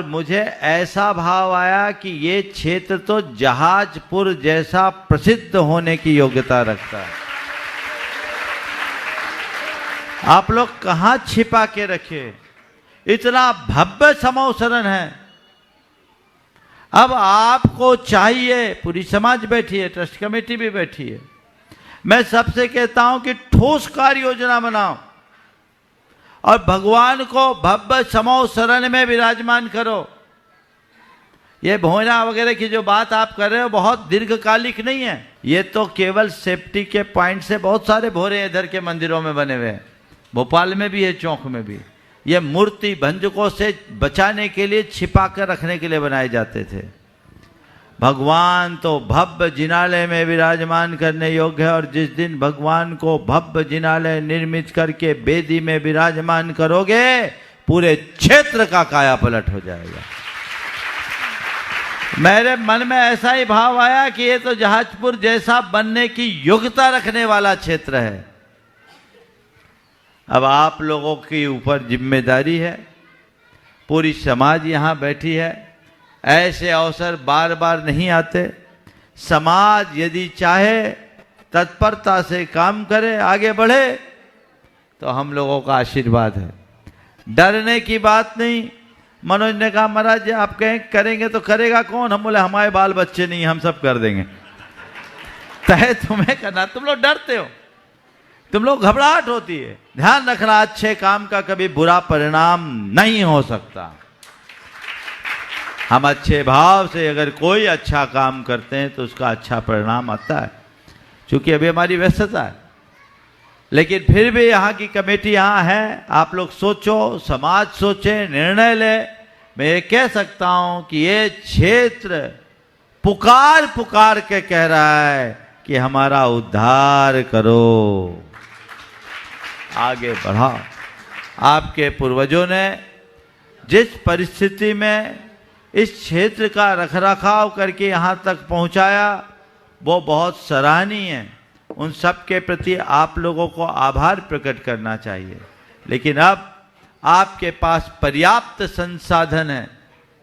मुझे ऐसा भाव आया कि ये क्षेत्र तो जहाजपुर जैसा प्रसिद्ध होने की योग्यता रखता है। आप लोग कहाँ छिपा के रखे, इतना भव्य समवसरण है। अब आपको चाहिए, पूरी समाज बैठी है, ट्रस्ट कमेटी भी बैठी है, मैं सबसे कहता हूं कि ठोस कार्य योजना बनाओ और भगवान को भव्य समवसरण में विराजमान करो। ये भोजना वगैरह की जो बात आप कर रहे हो बहुत दीर्घकालिक नहीं है, ये तो केवल सेफ्टी के पॉइंट से बहुत सारे भोरे इधर के मंदिरों में बने हुए हैं, भोपाल में भी है, चौक में भी। ये मूर्ति भंजकों से बचाने के लिए, छिपा कर रखने के लिए बनाए जाते थे। भगवान तो भव्य जिनालय में विराजमान करने योग्य है, और जिस दिन भगवान को भव्य जिनालय निर्मित करके वेदी में विराजमान करोगे, पूरे क्षेत्र का काया पलट हो जाएगा। मेरे मन में ऐसा ही भाव आया कि ये तो जहाजपुर जैसा बनने की योग्यता रखने वाला क्षेत्र है। अब आप लोगों के ऊपर जिम्मेदारी है, पूरी समाज यहाँ बैठी है, ऐसे अवसर बार बार नहीं आते। समाज यदि चाहे तत्परता से काम करे, आगे बढ़े, तो हम लोगों का आशीर्वाद है। डरने की बात नहीं। मनोज ने कहा महाराज आप कहें करेंगे तो करेगा कौन? हम बोले हमारे बाल बच्चे नहीं, हम सब कर देंगे। तय तुम्हें करना, तुम लोग डरते हो, तुम लोग घबराहट होती है। ध्यान रखना, अच्छे काम का कभी बुरा परिणाम नहीं हो सकता। हम अच्छे भाव से अगर कोई अच्छा काम करते हैं तो उसका अच्छा परिणाम आता है। क्योंकि अभी हमारी व्यस्तता है, लेकिन फिर भी यहाँ की कमेटी यहाँ है। आप लोग सोचो, समाज सोचे, निर्णय ले। मैं ये कह सकता हूँ कि ये क्षेत्र पुकार पुकार के कह रहा है कि हमारा उद्धार करो, आगे बढ़ाओ। आपके पूर्वजों ने जिस परिस्थिति में इस क्षेत्र का रखरखाव करके यहाँ तक पहुँचाया, वो बहुत सराहनीय है। उन सब के प्रति आप लोगों को आभार प्रकट करना चाहिए। लेकिन अब आपके पास पर्याप्त संसाधन है,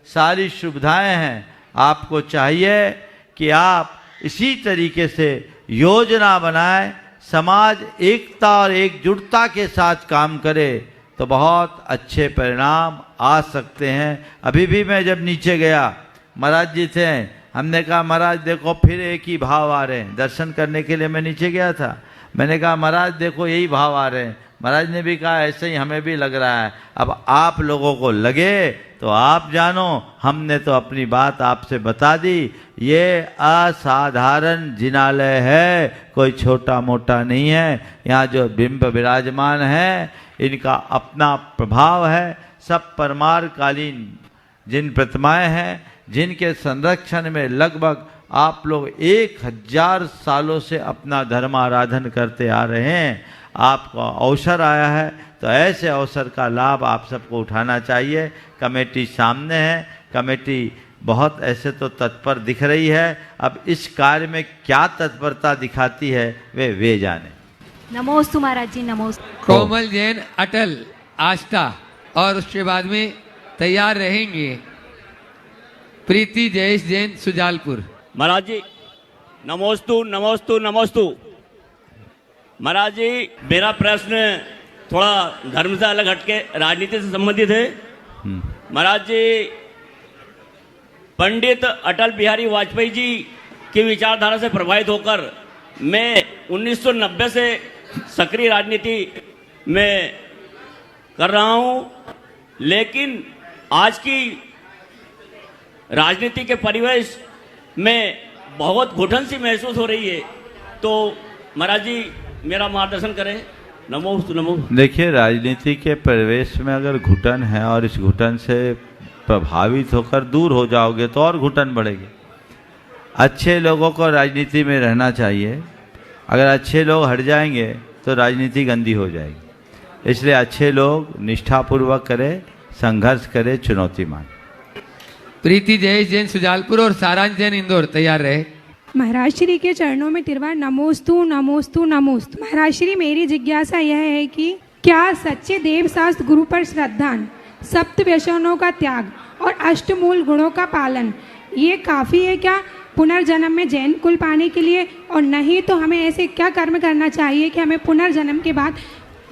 सारी सुविधाएं हैं। आपको चाहिए कि आप इसी तरीके से योजना बनाएं, समाज एकता और एकजुटता के साथ काम करे तो बहुत अच्छे परिणाम आ सकते हैं। अभी भी मैं जब नीचे गया, महाराज जी थे, हमने कहा महाराज देखो फिर एक ही भाव आ रहे हैं। दर्शन करने के लिए मैं नीचे गया था, मैंने कहा महाराज देखो यही भाव आ रहे हैं। महाराज ने भी कहा ऐसे ही हमें भी लग रहा है। अब आप लोगों को लगे तो आप जानो, हमने तो अपनी बात आपसे बता दी। ये असाधारण जिनालय है, कोई छोटा मोटा नहीं है। यहाँ जो बिंब विराजमान है इनका अपना प्रभाव है। सब परमार कालीन जिन प्रतिमाएं हैं, जिनके संरक्षण में लगभग आप लोग 1000 सालों से अपना धर्म आराधन करते आ रहे हैं। आपको अवसर आया है तो ऐसे अवसर का लाभ आप सबको उठाना चाहिए। कमेटी सामने है, कमेटी बहुत ऐसे तो तत्पर दिख रही है। अब इस कार्य में क्या तत्परता दिखाती है वे जाने। नमोस्तु महाराज जी, नमोस्तु। कोमल जैन अटल आस्था, और उसके बाद में तैयार रहेंगे प्रीति जयेश जैन सुजालपुर। महाराज जी नमोस्तु नमोस्तु नमोस्तु। महाराज जी मेरा प्रश्न थोड़ा धर्म से अलग हटके राजनीति से संबंधित है। महाराज जी पंडित अटल बिहारी वाजपेयी जी की विचारधारा से प्रभावित होकर मैं 1990 से सक्रिय राजनीति में कर रहा हूँ, लेकिन आज की राजनीति के परिवेश में बहुत घुटन सी महसूस हो रही है। तो महाराज जी मेरा मार्गदर्शन करें। नमोस्तु नमो। देखिए, राजनीति के परिवेश में अगर घुटन है और इस घुटन से प्रभावित होकर दूर हो जाओगे तो और घुटन बढ़ेगी। अच्छे लोगों को राजनीति में रहना चाहिए। अगर अच्छे लोग हट जाएंगे तो राजनीति गंदी हो जाएगी। इसलिए अच्छे लोग निष्ठापूर्वक करें, संघर्ष करें, चुनौती मान। प्रीति जयेश जैन सुजालपुर और सारांश जैन इंदौर तैयार रहे। महाराज श्री के चरणों में तिरवार नमोस्तु नमोस्तु नमोस्तु। महाराज श्री मेरी जिज्ञासा यह है कि क्या सच्चे देव शास्त्र गुरु पर श्रद्धा, सप्त व्यसनों का त्याग और अष्टमूल गुणों का पालन ये काफ़ी है क्या पुनर्जन्म में जैन कुल पाने के लिए? और नहीं तो हमें ऐसे क्या कर्म करना चाहिए कि हमें पुनर्जन्म के बाद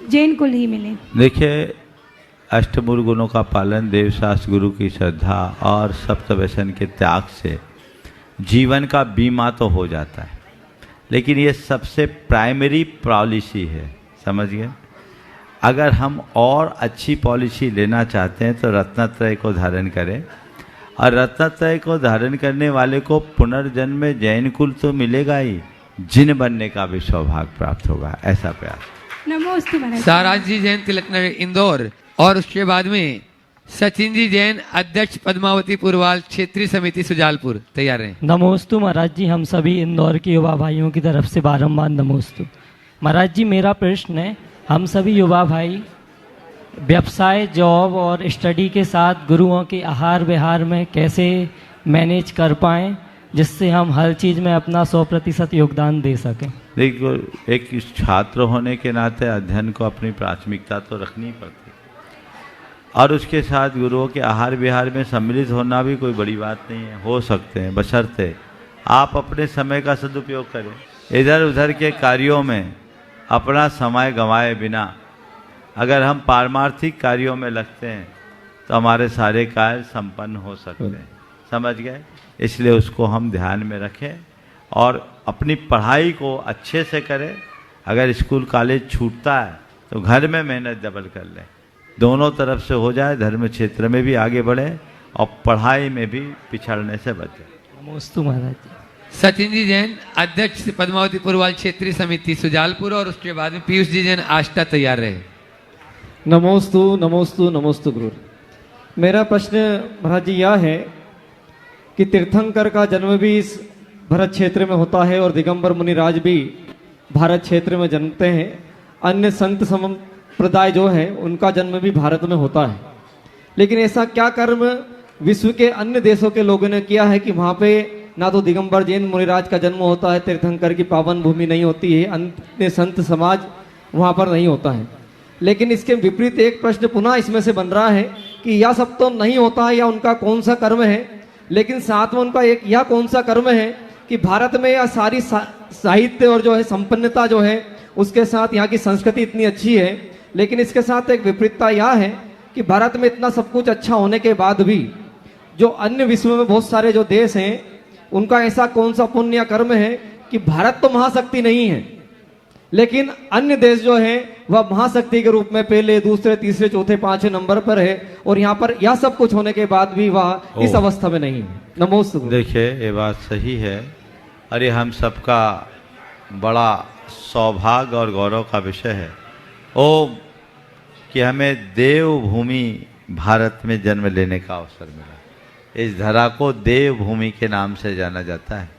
जैन कुल ही मिले? देखिए, अष्टमूल गुणों का पालन, देवशास्त्र गुरु की श्रद्धा और सप्त व्यसन के त्याग से जीवन का बीमा तो हो जाता है, लेकिन ये सबसे प्राइमरी पॉलिसी है, समझ गए? अगर हम और अच्छी पॉलिसी लेना चाहते हैं तो रत्नत्रय को धारण करें, और रत्नत्रय को धारण करने वाले को पुनर्जन्म में जैन कुल तो मिलेगा ही, जिन बनने का भी सौभाग्य प्राप्त होगा। ऐसा प्रयास। नमोस्तु महाराज। सारांश जी जैन तिलक नगर इंदौर, और उसके बाद में सचिन जी जैन अध्यक्ष पद्मावती पुरवाल क्षेत्रीय समिति सुजालपुर तैयार हैं। नमोस्तु महाराज जी, हम सभी इंदौर के युवा भाइयों की तरफ से बारंबार नमोस्तु। महाराज जी मेरा प्रश्न है, हम सभी युवा भाई व्यवसाय, जॉब और स्टडी के साथ गुरुओं के आहार विहार में कैसे मैनेज कर पाएँ, जिससे हम हर चीज़ में अपना 100% योगदान दे सकें। देखो, एक छात्र होने के नाते अध्ययन को अपनी प्राथमिकता तो रखनी पड़ती, और उसके साथ गुरुओं के आहार विहार में सम्मिलित होना भी कोई बड़ी बात नहीं है। हो सकते हैं, बशर्ते आप अपने समय का सदुपयोग करें। इधर उधर के कार्यों में अपना समय गंवाए बिना अगर हम पारमार्थिक कार्यों में लगते हैं तो हमारे सारे कार्य संपन्न हो सकते हैं। समझ गए? इसलिए उसको हम ध्यान में रखें और अपनी पढ़ाई को अच्छे से करें। अगर स्कूल कॉलेज छूटता है तो घर में मेहनत डबल कर लें, दोनों तरफ से हो जाए, धर्म क्षेत्र में भी आगे बढ़े और पढ़ाई में भी पिछड़ने से बचे। नमोस्तु महाराज जी। सचिन जी जैन, अध्यक्ष पद्मावती पुरवाल क्षेत्रीय समिति सुजालपुर, और उसके बाद में पीयूष जी जैन आष्टा तैयार रहे। नमोस्तु नमोस्तु नमोस्तु गुरु। मेरा प्रश्न महाराज जी यह है कि तीर्थंकर का जन्म भी इस भरत क्षेत्र में होता है और दिगंबर मुनिराज भी भारत क्षेत्र में जन्मते हैं। अन्य संत संप्रदाय जो है उनका जन्म भी भारत में होता है, लेकिन ऐसा क्या कर्म विश्व के अन्य देशों के लोगों ने किया है कि वहाँ पे ना तो दिगंबर जैन मुनिराज का जन्म होता है, तीर्थंकर की पावन भूमि नहीं होती है, अन्य संत समाज वहाँ पर नहीं होता है। लेकिन इसके विपरीत एक प्रश्न पुनः इसमें से बन रहा है कि यह सब तो नहीं होता है, या उनका कौन सा कर्म है, लेकिन साथ में उनका एक यह कौन सा कर्म है कि भारत में यह सारी साहित्य और जो है संपन्नता जो है उसके साथ यहाँ की संस्कृति इतनी अच्छी है, लेकिन इसके साथ एक विपरीतता यह है कि भारत में इतना सब कुछ अच्छा होने के बाद भी जो अन्य विश्व में बहुत सारे जो देश हैं उनका ऐसा कौन सा पुण्य कर्म है कि भारत तो महाशक्ति नहीं है, लेकिन अन्य देश जो है वह महाशक्ति के रूप में पहले, दूसरे, तीसरे, चौथे, पांचवें नंबर पर है, और यहाँ पर यह सब कुछ होने के बाद भी वह इस अवस्था में नहीं है। नमोस्तु। देखिए, ये बात सही है। अरे हम सबका बड़ा सौभाग्य और गौरव का विषय है कि हमें देवभूमि भारत में जन्म लेने का अवसर मिला। इस धरा को देवभूमि के नाम से जाना जाता है,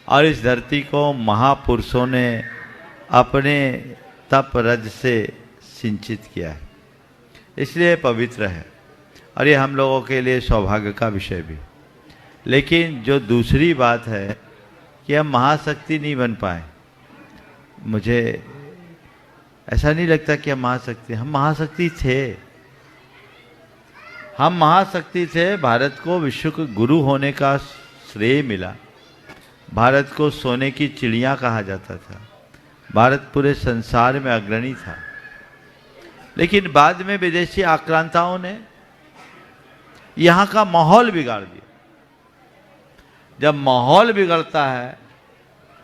और इस धरती को महापुरुषों ने अपने तप रज से सिंचित किया है, इसलिए पवित्र है, और ये हम लोगों के लिए सौभाग्य का विषय भी। लेकिन जो दूसरी बात है कि हम महाशक्ति नहीं बन पाए, मुझे ऐसा नहीं लगता कि हम महाशक्ति थे। हम महाशक्ति थे। भारत को विश्व के गुरु होने का श्रेय मिला। भारत को सोने की चिड़िया कहा जाता था। भारत पूरे संसार में अग्रणी था, लेकिन बाद में विदेशी आक्रांताओं ने यहाँ का माहौल बिगाड़ दिया। जब माहौल बिगड़ता है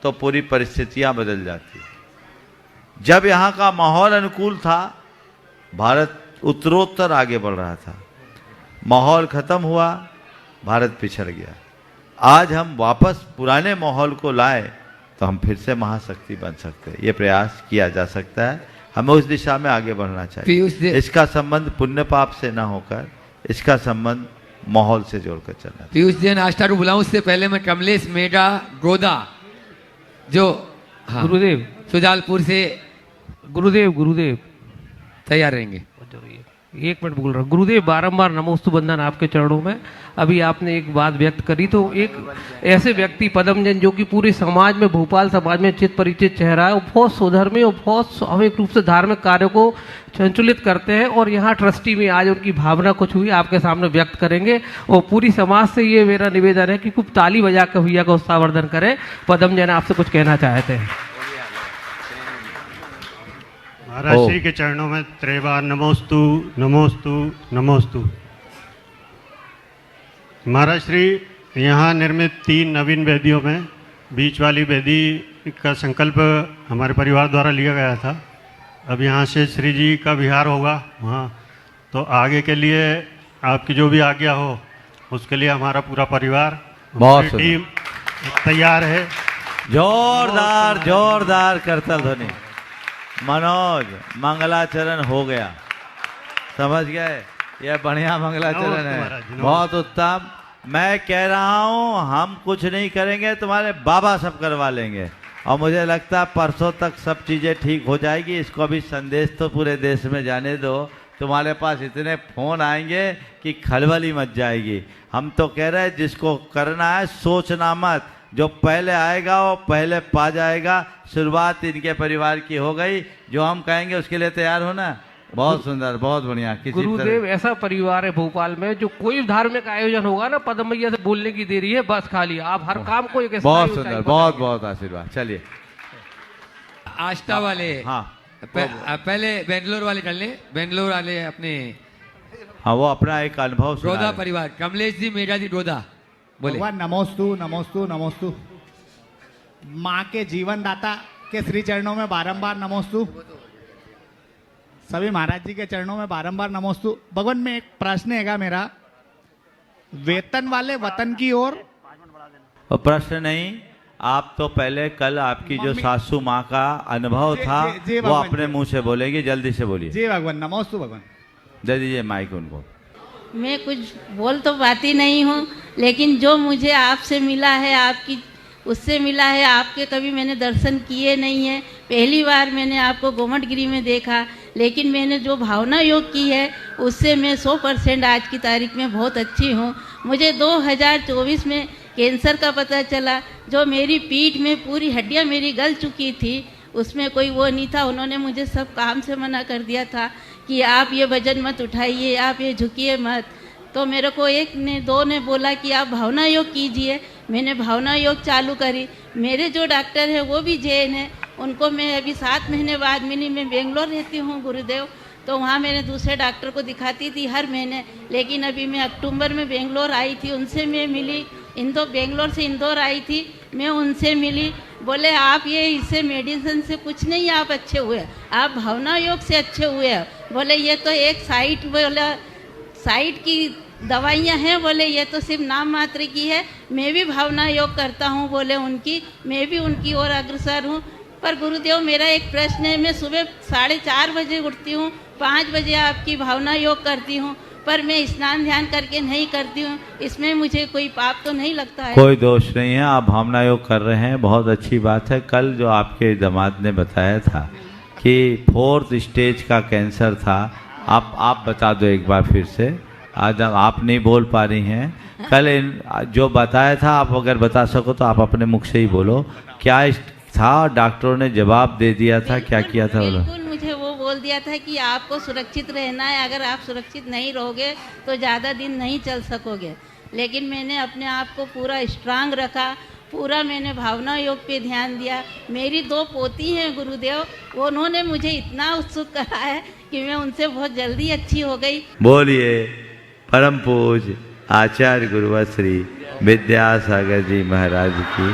तो पूरी परिस्थितियां बदल जाती है। जब यहाँ का माहौल अनुकूल था, भारत उत्तरोत्तर आगे बढ़ रहा था। माहौल खत्म हुआ, भारत पिछड़ गया। आज हम वापस पुराने माहौल को लाए तो हम फिर से महाशक्ति बन सकते हैं। ये प्रयास किया जा सकता है, हमें उस दिशा में आगे बढ़ना चाहिए। इसका संबंध पुण्य पाप से ना होकर इसका संबंध माहौल से जोड़कर चलना। पीयूष जैन आष्टा को बुलाऊं, उससे पहले मैं कमलेश मेगा गोदा जो गुरुदेव सुजालपुर से गुरुदेव तैयार रहेंगे। एक मिनट बोल रहा हूँ। गुरुदेव, बारंबार नमोस्तु बंदन आपके चरणों में। अभी आपने एक बात व्यक्त करी, तो एक ऐसे व्यक्ति पदम जैन जो कि पूरे समाज में, भोपाल समाज में चित परिचित चेहरा है, वो बहुत सुधर्मी और बहुत स्वाभाविक रूप से धार्मिक कार्यों को संचलित करते हैं, और यहाँ ट्रस्टी में आज उनकी भावना कुछ हुई आपके सामने व्यक्त करेंगे, और पूरी समाज से ये मेरा निवेदन है कि खूब ताली बजा कर भैया का उत्साहवर्धन करें। पदम जैन आपसे कुछ कहना चाहते हैं। महाराज श्री के चरणों में त्रिवार नमोस्तु नमोस्तु नमोस्तु। महाराज श्री, यहाँ निर्मित 3 नवीन वेदियों में बीच वाली वेदी का संकल्प हमारे परिवार द्वारा लिया गया था। अब यहाँ से श्री जी का विहार होगा वहाँ, तो आगे के लिए आपकी जो भी आज्ञा हो उसके लिए हमारा पूरा परिवार, बहुत टीम तैयार है। जोरदार जोरदार करतल ध्वनि। मनोज, मंगलाचरण हो गया, समझ गए? यह बढ़िया मंगलाचरण है, बहुत उत्तम। मैं कह रहा हूँ हम कुछ नहीं करेंगे, तुम्हारे बाबा सब करवा लेंगे, और मुझे लगता है परसों तक सब चीज़ें ठीक हो जाएगी। इसको अभी संदेश तो पूरे देश में जाने दो, तुम्हारे पास इतने फोन आएंगे कि खलबल ही मच जाएगी। हम तो कह रहे हैं जिसको करना है सोचना मत, जो पहले आएगा वो पहले पा जाएगा। शुरुआत इनके परिवार की हो गई, जो हम कहेंगे उसके लिए तैयार होना। बहुत सुंदर, बहुत बढ़िया। किसी गुरुदेव ऐसा परिवार है भोपाल में, जो कोई धार्मिक आयोजन होगा ना, पद्म मैया से बोलने की देरी है बस खाली, आप हर काम को एक बहुत सुंदर, बहुत बहुत आशीर्वाद। चलिए आस्था वाले, हाँ पहले बेंगलोर वाले कर ले, बेंगलोर वाले अपने, हाँ वो अपना एक अनुभव सुना डोदा रहे। परिवार, कमलेश जी मेघा जी डोदा बोले। भगवान नमोस्तु नमोस्तु नमोस्तु। माँ के जीवन दाता के श्री चरणों में बारंबार नमोस्तु। सभी महाराज जी के चरणों में बारंबार नमोस्तु। भगवान में एक प्रश्न हैगा मेरा, वेतन वाले वतन की ओर। और प्रश्न नहीं, आप तो पहले कल आपकी जो सासू माँ का अनुभव था जी वो भगवान अपने मुंह से बोलेंगे, जल्दी से बोलिए। जी भगवान नमोस्तु। भगवान दे दीजिए माइक उनको। मैं कुछ बोल तो पाती नहीं हूँ, लेकिन जो मुझे आपसे मिला है, आपकी उससे मिला है, आपके कभी मैंने दर्शन किए नहीं है। पहली बार मैंने आपको गोमटगिरी में देखा, लेकिन मैंने जो भावना योग की है उससे मैं 100% आज की तारीख में बहुत अच्छी हूँ। मुझे 2024 में कैंसर का पता चला, जो मेरी पीठ में पूरी हड्डियाँ मेरी गल चुकी थी, उसमें कोई वो नहीं था। उन्होंने मुझे सब काम से मना कर दिया था कि आप ये वजन मत उठाइए, आप ये झुकिए मत। तो मेरे को एक ने दो ने बोला कि आप भावना योग कीजिए। मैंने भावना योग चालू करी। मेरे जो डॉक्टर है वो भी जैन है, उनको मैं अभी 7 महीने बाद मिली। मैं बेंगलोर रहती हूँ गुरुदेव, तो वहाँ मैंने दूसरे डॉक्टर को दिखाती थी हर महीने, लेकिन अभी मैं अक्टूबर में बेंगलोर आई थी, उनसे मैं मिली। बेंगलोर से इंदौर आई थी, मैं उनसे मिली। बोले आप ये इससे मेडिसिन से कुछ नहीं, आप अच्छे हुए, आप भावना योग से अच्छे हुए हैं। बोले ये तो एक साइट की दवाइयाँ हैं, बोले ये तो सिर्फ नाम मात्र की है। मैं भी भावना योग करता हूँ, बोले उनकी, मैं भी उनकी ओर अग्रसर हूँ। पर गुरुदेव मेरा एक प्रश्न है, मैं सुबह 4:30 बजे उठती हूँ, 5 बजे आपकी भावना योग करती हूँ, पर मैं स्नान ध्यान करके नहीं करती हूँ। इसमें मुझे कोई पाप तो नहीं लगता है? कोई दोष नहीं है, आप भावना योग कर रहे हैं, बहुत अच्छी बात है। कल जो आपके दामाद ने बताया था कि 4th स्टेज का कैंसर था, आप बता दो एक बार फिर से। आज आप नहीं बोल पा रही हैं। कल जो बताया था, आप अगर बता सको तो आप अपने मुख से ही बोलो, क्या था? डॉक्टरों ने जवाब दे दिया था, क्या किया था? बिल्कुल मुझे वो बोल दिया था कि आपको सुरक्षित रहना है, अगर आप सुरक्षित नहीं रहोगे तो ज़्यादा दिन नहीं चल सकोगे। लेकिन मैंने अपने आप को पूरा स्ट्रांग रखा, पूरा मैंने भावना योग पे ध्यान दिया। मेरी 2 पोती हैं गुरुदेव, वो उन्होंने मुझे इतना उत्सुक करा है कि मैं उनसे बहुत जल्दी अच्छी हो गई। बोलिए परम पूज्य आचार्य गुरुवर श्री विद्यासागर जी महाराज की